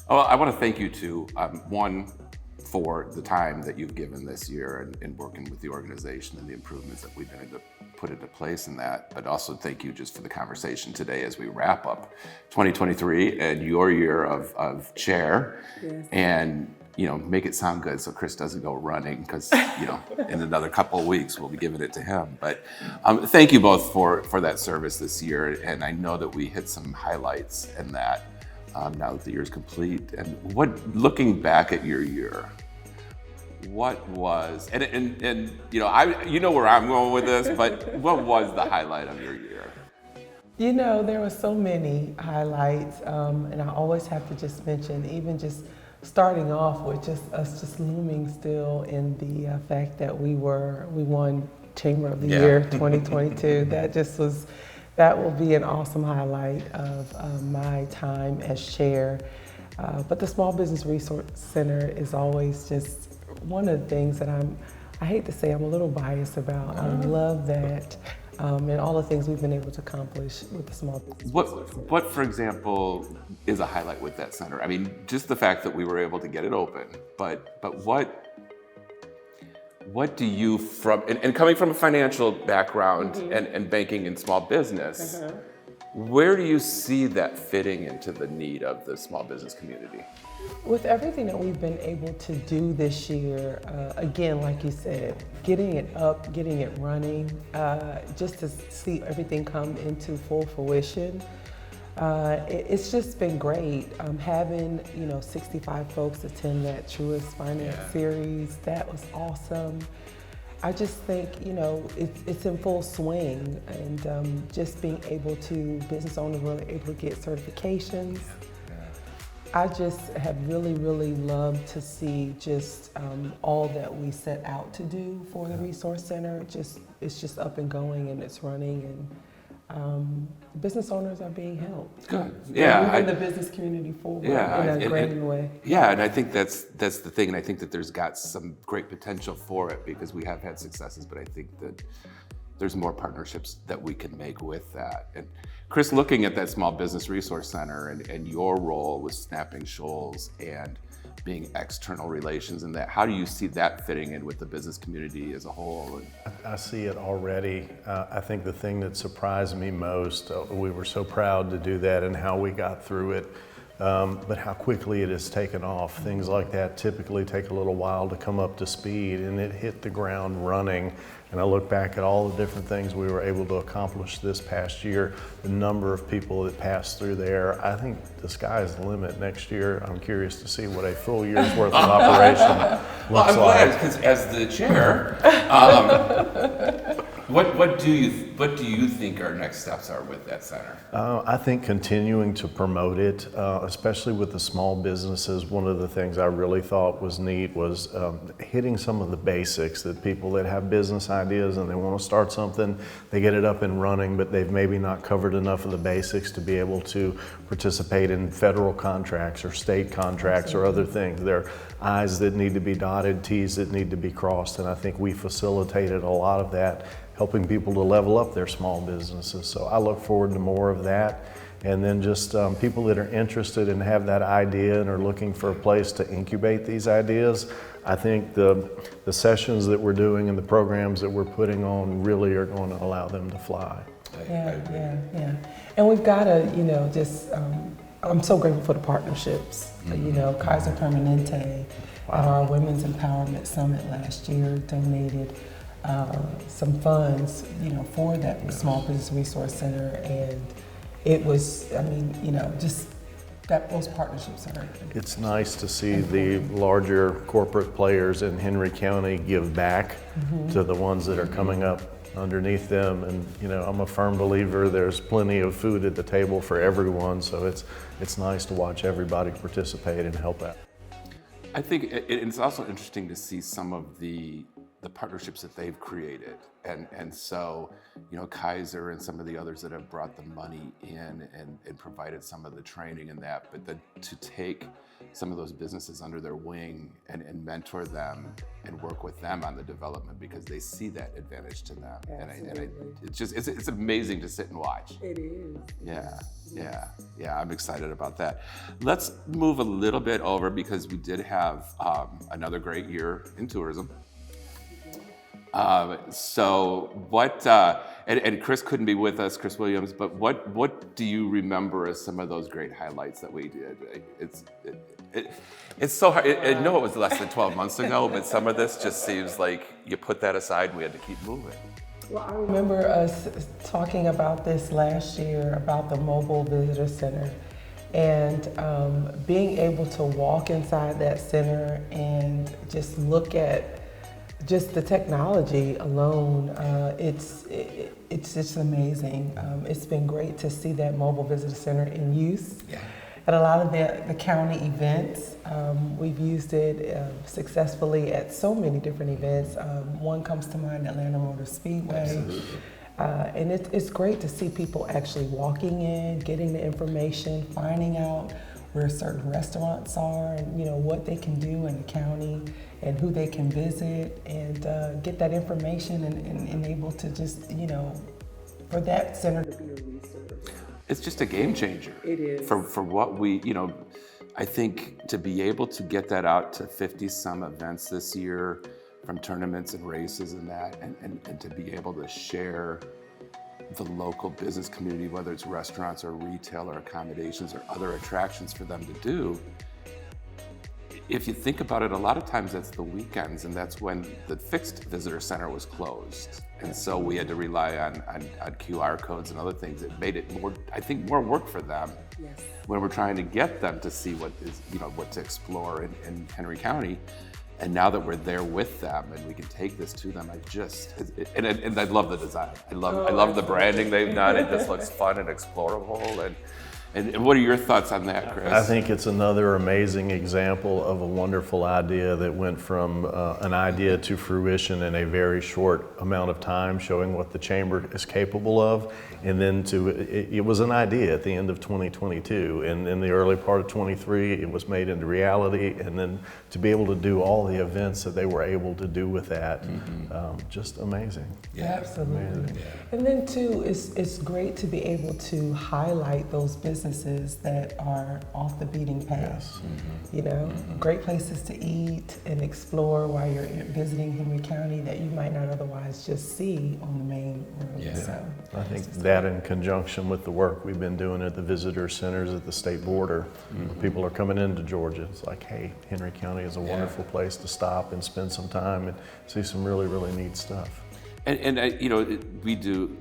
Well, I want to thank you too. One, for the time that you've given this year in working with the organization and the improvements that we've been able to put into place in that, but also thank you just for the conversation today as we wrap up 2023 and your year of chair. Yes. And make it sound good so Chris doesn't go running, because in another couple of weeks we'll be giving it to him. But thank you both for that service this year, and I know that we hit some highlights in that. Now that the year's complete, and looking back at your year, what was, and where I'm going with this, but what was the highlight of your year? There were so many highlights, and I always have to just mention, even just starting off with us looming still in the fact that we won Chamber of the Year 2022. That will be an awesome highlight of my time as chair. But the Small Business Resource Center is always just one of the things that I hate to say I'm a little biased about. I love that and all the things we've been able to accomplish with the small business. What, for example, is a highlight with that center? I mean, just the fact that we were able to get it open, but what do you, and coming from a financial background and banking in small business, where do you see that fitting into the need of the small business community? With everything that we've been able to do this year, again, like you said, getting it up, getting it running, just to see everything come into full fruition, it's just been great. Having 65 folks attend that Truist Finance Series, that was awesome. I just think it's in full swing, and just being able to, business owners were able to get certifications. I just have really, really loved to see just all that we set out to do for the Resource Center. It's just up and going, and it's running, and business owners are being helped. Good. Yeah. Moving the business community forward in a great way. Yeah, and I think that's the thing, and I think that there's got some great potential for it, because we have had successes, but I think that there's more partnerships that we can make with that. And Chris, looking at that Small Business Resource Center and your role with Snapping Shoals and being external relations and that, how do you see that fitting in with the business community as a whole? I see it already. I think the thing that surprised me most, we were so proud to do that and how we got through it, but how quickly it has taken off. Things like that typically take a little while to come up to speed, and it hit the ground running. And I look back at all the different things we were able to accomplish this past year, the number of people that passed through there. I think the sky's the limit next year. I'm curious to see what a full year's worth of operation looks like. Because as the chair, what do you think our next steps are with that center? I think continuing to promote it, especially with the small businesses. One of the things I really thought was neat was hitting some of the basics, that people that have business ideas and they want to start something, they get it up and running, but they've maybe not covered enough of the basics to be able to participate in federal contracts or state contracts or other things. There are I's that need to be dotted, T's that need to be crossed, and I think we facilitated a lot of that, helping people to level up their small businesses. So I look forward to more of that. And then just people that are interested and have that idea and are looking for a place to incubate these ideas. I think the sessions that we're doing and the programs that we're putting on really are going to allow them to fly. Yeah. And we've got to, I'm so grateful for the partnerships. Kaiser Permanente at our Women's Empowerment Summit last year donated some funds, for that Small Business Resource Center, and it was, just that those partnerships are. It's nice to see the larger corporate players in Henry County give back to the ones that are coming up underneath them, and I'm a firm believer there's plenty of food at the table for everyone, so it's nice to watch everybody participate and help out. I think it's also interesting to see some of the the partnerships that they've created. And so, Kaiser and some of the others that have brought the money in and provided some of the training and that, but to take some of those businesses under their wing and mentor them and work with them on the development because they see that advantage to them. It's amazing to sit and watch. It is. Yeah, I'm excited about that. Let's move a little bit over because we did have another great year in tourism. So what, and Chris couldn't be with us, Chris Williams, but what do you remember as some of those great highlights that we did? It's so hard. I know it was less than 12 months ago, but some of this just seems like you put that aside and we had to keep moving. Well, I remember us talking about this last year, about the mobile visitor center, and being able to walk inside that center and just look at just the technology alone. It's just amazing. It's been great to see that mobile visitor center in use. Yeah. At a lot of the county events, we've used it successfully at so many different events. One comes to mind, Atlanta Motor Speedway. Absolutely. And it's great to see people actually walking in, getting the information, finding out where certain restaurants are and what they can do in the county and who they can visit and get that information and able to just, for that center to be a resource. It's just a game changer. It is. For what we, I think to be able to get that out to 50 some events this year from tournaments and races and that, and to be able to share the local business community, whether it's restaurants or retail or accommodations or other attractions for them to do. If you think about it, a lot of times that's the weekends, and that's when the fixed visitor center was closed. And so we had to rely on QR codes and other things. It made it more work for them. Yes. When we're trying to get them to see what is, what to explore in Henry County. And now that we're there with them and we can take this to them, and I love the design. I love the branding they've done. It just looks fun and explorable. And what are your thoughts on that, Chris? I think it's another amazing example of a wonderful idea that went from an idea to fruition in a very short amount of time, showing what the chamber is capable of. And then it was an idea at the end of 2022. And in the early part of 23, it was made into reality. And then to be able to do all the events that they were able to do with that, just amazing. Yeah, absolutely. Amazing. Yeah. And then too, it's great to be able to highlight those businesses that are off the beating path. Yes. Great places to eat and explore while you're visiting Henry County that you might not otherwise just see on the main road. Yeah. So I think that in conjunction with the work we've been doing at the visitor centers at the state border, people are coming into Georgia. It's like, hey, Henry County is a wonderful place to stop and spend some time and see some really, really neat stuff. And we do.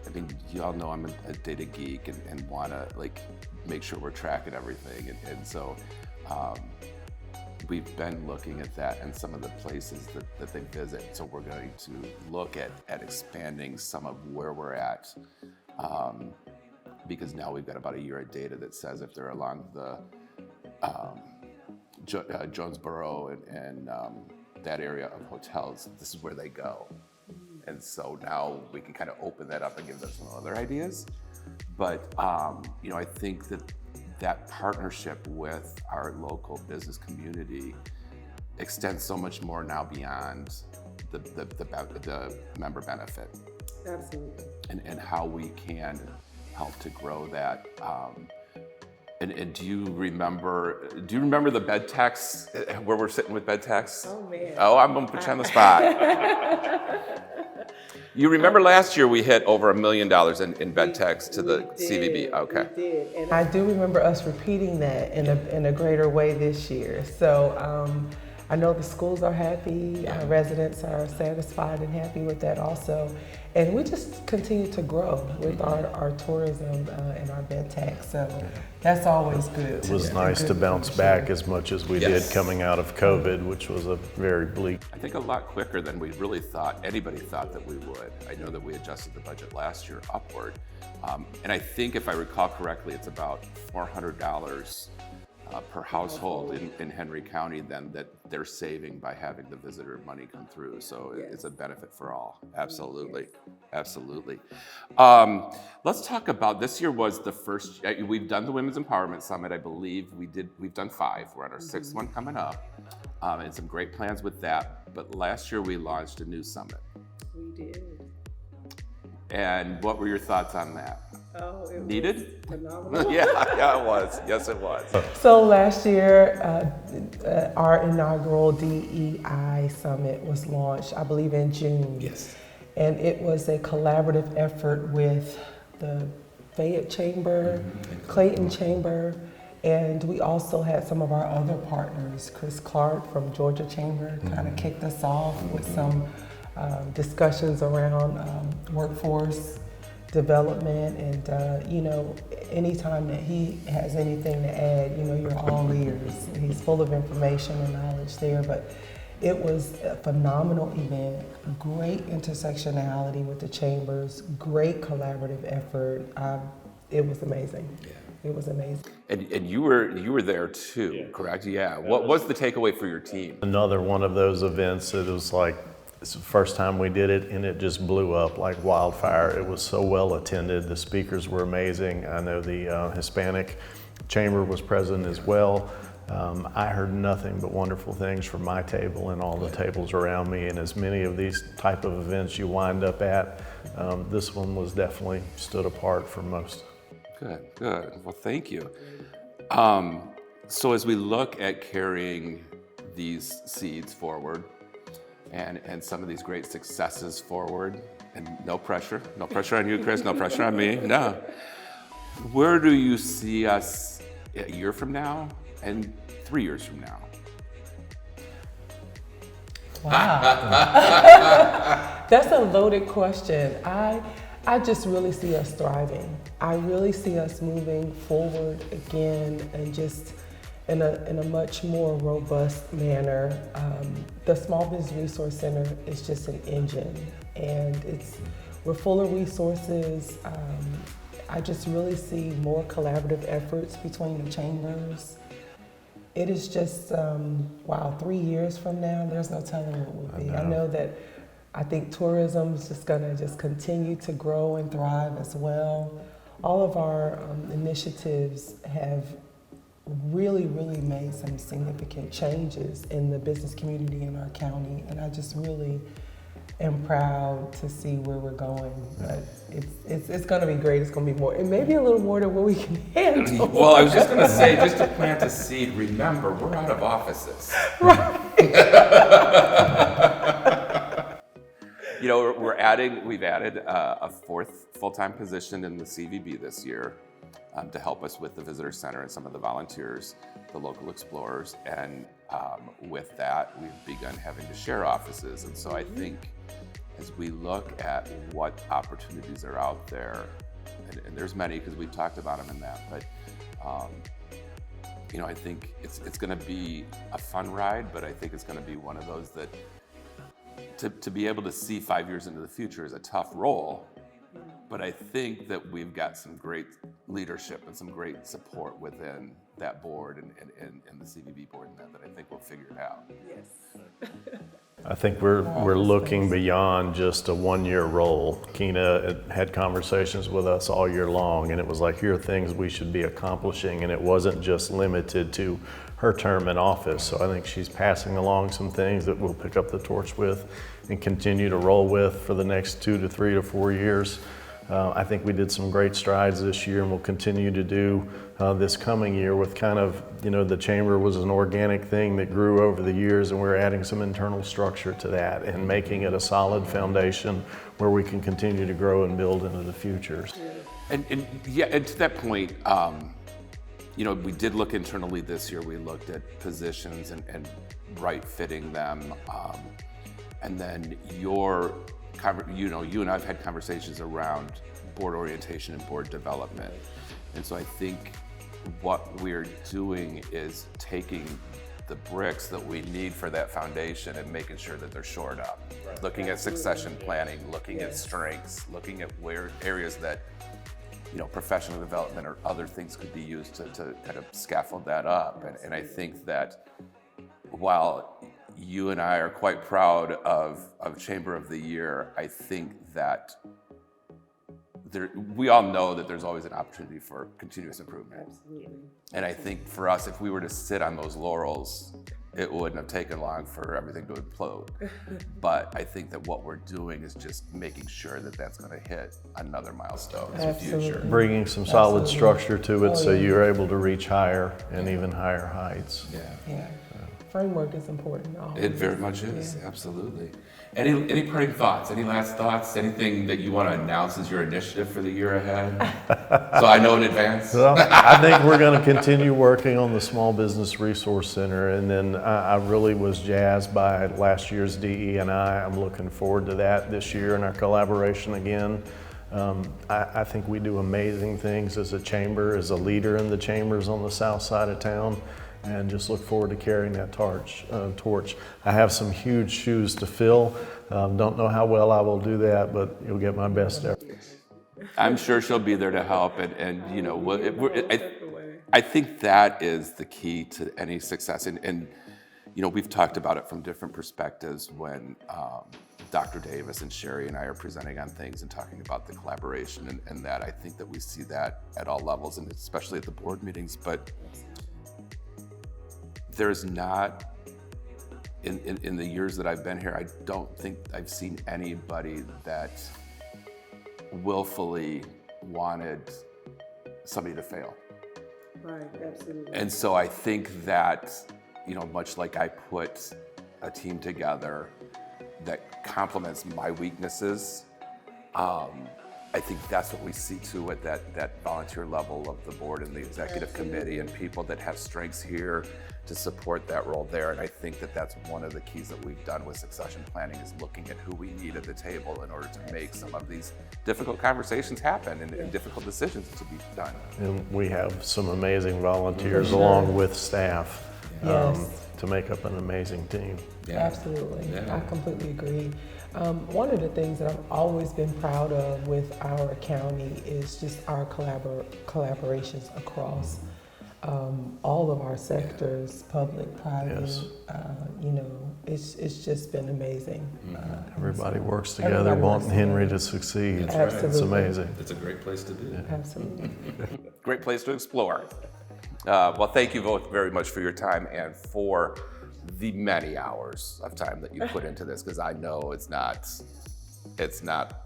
I mean, you all know I'm a data geek and want to make sure we're tracking everything. And so we've been looking at that and some of the places that they visit. So we're going to look at expanding some of where we're at because now we've got about a year of data that says if they're along the Jonesboro and that area of hotels, this is where they go. And so now we can kind of open that up and give them some other ideas. But, I think that partnership with our local business community extends so much more now beyond the member benefit. absolutely. And how we can help to grow that. And do you remember the bed tax, where we're sitting with bed tax? Oh man. Oh, I'm gonna put you on the spot. You remember last year we hit over $1 million in bed tax to the CVB. Okay. We did. And I do remember us repeating that in a greater way this year. So I know the schools are happy, our residents are satisfied and happy with that also. And we just continue to grow with our tourism and our bed tax. So that's always good. It was nice to bounce back as much as we did coming out of COVID, which was a very bleak. I think a lot quicker than we really thought, anybody thought that we would. I know that we adjusted the budget last year upward. And I think if I recall correctly, it's about $400 per household in Henry County then that they're saving by having the visitor money come through. So it's a benefit for all. Absolutely. Absolutely. Let's talk about, this year was the first, we've done the Women's Empowerment Summit, I believe. We've done 5. We're on our 6th one coming up. And some great plans with that. But last year we launched a new summit. We did. And what were your thoughts on that? Oh, it Needed? was phenomenal. Yeah, it was. Yes, it was. So last year, our inaugural DEI Summit was launched, I believe in June. Yes. And it was a collaborative effort with the Fayette Chamber, Clayton Chamber, and we also had some of our other partners. Chris Clark from Georgia Chamber kind of kicked us off with some discussions around workforce development, and anytime that he has anything to add, you're all ears. He's full of information and knowledge there, but it was a phenomenal event, great intersectionality with the chambers, great collaborative effort. It was amazing. Yeah. It was amazing. And you were there too, correct? Yeah. What was the takeaway for your team? Another one of those events, it was like, it's the first time we did it, and it just blew up like wildfire. It was so well attended. The speakers were amazing. I know the Hispanic Chamber was present as well. I heard nothing but wonderful things from my table and all the tables around me, and as many of these type of events you wind up at, this one was definitely stood apart from most. Good. Well, thank you. So as we look at carrying these seeds forward, and some of these great successes forward, and no pressure on you, Chris, no pressure on me, no. Where do you see us a year from now and 3 years from now? Wow. That's a loaded question. I just really see us thriving. I really see us moving forward again, and just in a much more robust manner. The Small Business Resource Center is just an engine, and we're full of resources. I just really see more collaborative efforts between the chambers. It is just, 3 years from now, there's no telling what will be. I know that I think tourism is just gonna continue to grow and thrive as well. All of our initiatives have really made some significant changes in the business community in our county, and I just really am proud to see where we're going. But it's going to be great. It's going to be more, and maybe a little more than what we can handle. Well, I was just going to say, just to plant a seed, remember, we're out of offices. Right. We've added a 4th full-time position in the CVB this year to help us with the visitor center and some of the volunteers, the local explorers, and with that, we've begun having to share offices. And so I think as we look at what opportunities are out there, and there's many because we've talked about them in that, but I think it's going to be a fun ride, but I think it's going to be one of those that to be able to see 5 years into the future is a tough role. But I think that we've got some great leadership and some great support within that board and the CVB board and that I think we'll figure it out. Yes. I think we're looking beyond just a one-year role. Kena had conversations with us all year long, and it was like, here are things we should be accomplishing, and it wasn't just limited to her term in office. So I think she's passing along some things that we'll pick up the torch with and continue to roll with for the next 2 to 3 to 4 years. I think we did some great strides this year, and we'll continue to do this coming year with kind of, the chamber was an organic thing that grew over the years, and we're adding some internal structure to that and making it a solid foundation where we can continue to grow and build into the future. And to that point, we did look internally this year. We looked at positions and right fitting them. And then you and I have had conversations around board orientation and board development. And so I think what we're doing is taking the bricks that we need for that foundation and making sure that they're shored up. Right. Looking at succession planning, looking at strengths, looking at where areas that professional development or other things could be used to kind of scaffold that up. And I think that while you and I are quite proud of Chamber of the Year, I think that we all know that there's always an opportunity for continuous improvement. Absolutely. And I think for us, if we were to sit on those laurels, it wouldn't have taken long for everything to implode. But I think that what we're doing is just making sure that that's going to hit another milestone in the future. Bringing some solid structure to it so you're able to reach higher and even higher heights. Yeah. Framework is important. It very much is, absolutely. Any parting thoughts? Any last thoughts? Anything that you want to announce as your initiative for the year ahead? So I know in advance. Well, I think we're going to continue working on the Small Business Resource Center, and then I really was jazzed by last year's DE&I. I'm looking forward to that this year and our collaboration again. I think we do amazing things as a chamber, as a leader in the chambers on the south side of town, and just look forward to carrying that torch. I have some huge shoes to fill. Don't know how well I will do that, but you'll get my best effort. I'm sure she'll be there to help, and I think that is the key to any success. And we've talked about it from different perspectives when Dr. Davis and Sherry and I are presenting on things and talking about the collaboration, and that I think that we see that at all levels, and especially at the board meetings. But there's not, in the years that I've been here, I don't think I've seen anybody that willfully wanted somebody to fail. Right, absolutely. And so I think that, much like I put a team together that complements my weaknesses, I think that's what we see too at that volunteer level of the board and the executive committee, and people that have strengths here to support that role there. And I think that that's one of the keys that we've done with succession planning, is looking at who we need at the table in order to make some of these difficult conversations happen and difficult decisions to be done. And we have some amazing volunteers along with staff to make up an amazing team. Absolutely. I completely agree. One of the things that I've always been proud of with our county is just our collaborations across all of our sectors, public, private. Yes. It's just been amazing. Everybody works together wanting Henry to succeed. That's Absolutely. It's amazing. It's a great place to be. Absolutely. Great place to explore. Well, thank you both very much for your time and for the many hours of time that you put into this, because I know it's not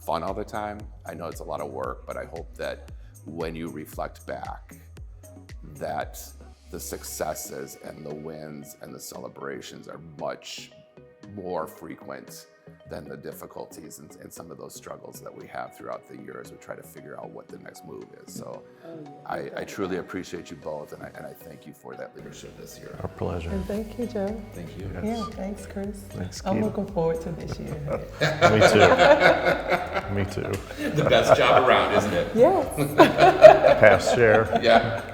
fun all the time. I know it's a lot of work, but I hope that when you reflect back, that the successes and the wins and the celebrations are much more frequent than the difficulties and some of those struggles that we have throughout the year as we try to figure out what the next move is. So I truly appreciate you both, and I thank you for that leadership this year. Our pleasure. And thank you, Joe. Thank you. Yes. Yeah, thanks, Chris. Thanks, I'm Keita. looking forward to this year. Me too. The best job around, isn't it? Yes. Past chair. Yeah.